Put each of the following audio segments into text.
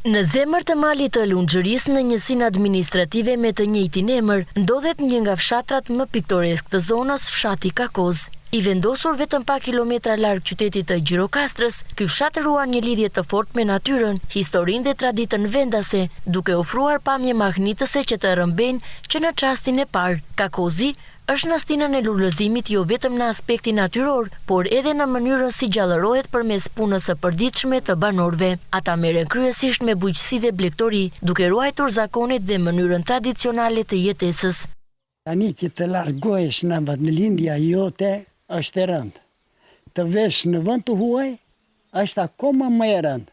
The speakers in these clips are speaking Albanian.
Në zemër të malit të Lunxhërisë, në njësinë administrative me të njëjtin emër, ndodhet një nga fshatrat më piktoresk të zonës, fshati Kakoz. I vendosur vetëm pak kilometra larg qytetit të Gjirokastrës, ky fshat ruan një lidhje të fortë me natyrën, historinë dhe traditën vendase, duke ofruar pamje mahnitëse që të rrëmbejnë që në çastin e parë, Kakozi është në stinën e lullëzimit jo vetëm në aspektin natyror, por edhe në mënyrën si gjallërohet përmes punës së përditshme të banorëve. Ata merren kryesisht me bujqësi dhe blegtori, duke ruajtur zakonet dhe mënyrën tradicionale të jetesës. Tani që të largohesh në vendlindja jote është e rëndë. Të vesh në vend të huaj është akoma më e rëndë.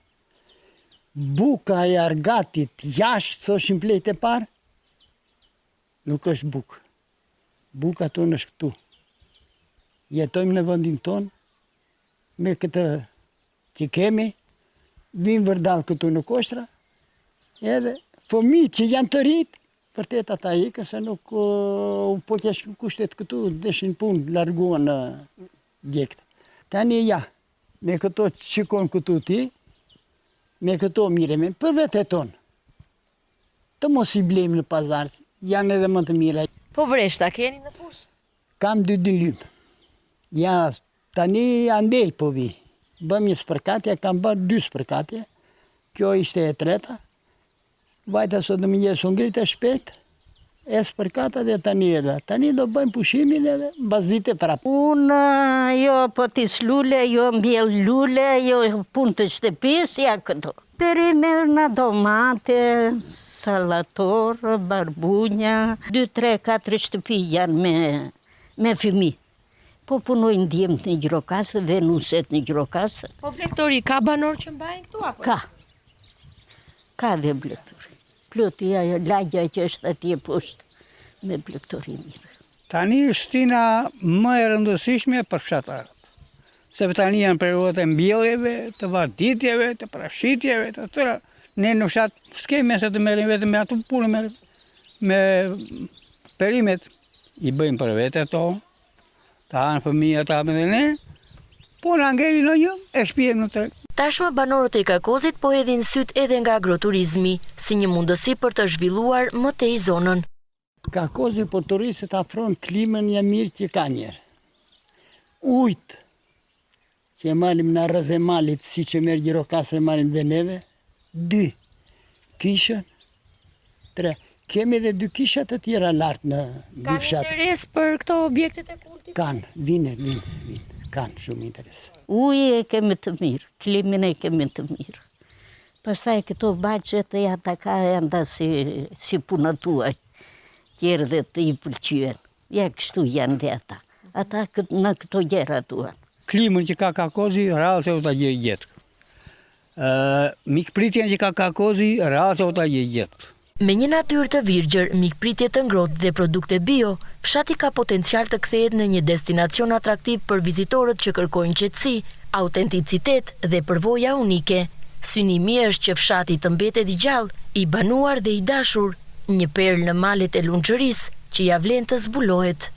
Buka e argatit jashtë, thoshin plejt e parë, nuk është bukë. Buka tonë është këtu. Jetojmë në vendin tonë, me këtë që kemi, vinë vërdal këtu në Koshtra, edhe fëmijë që janë të rritë, vërtet ata ikën se nuk po që kushtet këtu, deshin punë, larguan në djektë. Tani ja, me këto që shikon këtu ti, me këto mireme, për vete tonë, të mos i blejmë në pazar, janë edhe më të mira. Po vreshta keni në fushë? Kam 2 lymë. Ja, tani andej po vi. Bëm një spërkatje, kam bërë 2 spërkatje. Kjo ishte e treta. Vajta sot në mëngjes u ngritë shpejt. E spërkata dhe tani erdha. Tani do bëjmë pushimin edhe mbas dite prapë. Unë jo po tis lule, jo mbjell lule, jo punë të shtëpisë, ja këto. Perimer në domate, salator, barbunja, 2, 3, 4 shtëpi janë me fëmijë. Po punojnë djemët në Gjirokastë dhe nuset në Gjirokastë. Po blegtori, ka banor që mbajnë këtu apo? Ka. Ka dhe blegtori. Ploti lagja që është atje poshtë me blegtori mirë. Tani është stina më e rëndësishme për fshatarët. Sepse tani janë periudhat e mbjelljeve, të varditjeve, të prashitjeve, të tëra. Ne në fshat s'kemi se të merrim vetëm me ato punë me perimet. I bëjmë për vete ato, ta hanë fëmijët ata dhe ne, po na ngeli në një, e shpijem në treg. Tashmë banorët e Kakozit po hedhin syt edhe nga agroturizmi, si një mundësi për të zhvilluar më tej zonën. Kakozi po turistët afron klimën një mirë që ka njerë. Ujtë, që e marim në rrëz e malit, si që merë Gjirokastre marim dhe neve, 2 kishën, 3. Kemi edhe 2 kishat të tjera lartë në fshat. Kanë interes për këto objektet e kultit? Kanë, vinë, kanë shumë interes. Ujë e kemi të mirë, klimin e kemi të mirë. Pastaj këto baqet e ata ka enda si puna tuaj, tjerë dhe të i pëlqyen. Ja kështu janë dhe ata. Ata në këto gjera tuan. Klimën që ka Kakozi, rrallë se u ta gjej gjetë. Mikpritjen që ka Kakozi, rrallë se u ta gjej gjetë. Me një natyrë të virgjër, mikpritje të ngrohtë dhe produkte bio, fshati ka potencial të kthehet në një destinacion atraktiv për vizitorët që kërkojnë qetësi, autenticitet dhe përvoja unike. Synimi është që fshati të mbetet i gjallë, i banuar dhe i dashur, një perlë në malet e Lunxhërisë që ja vlen të zbulohet.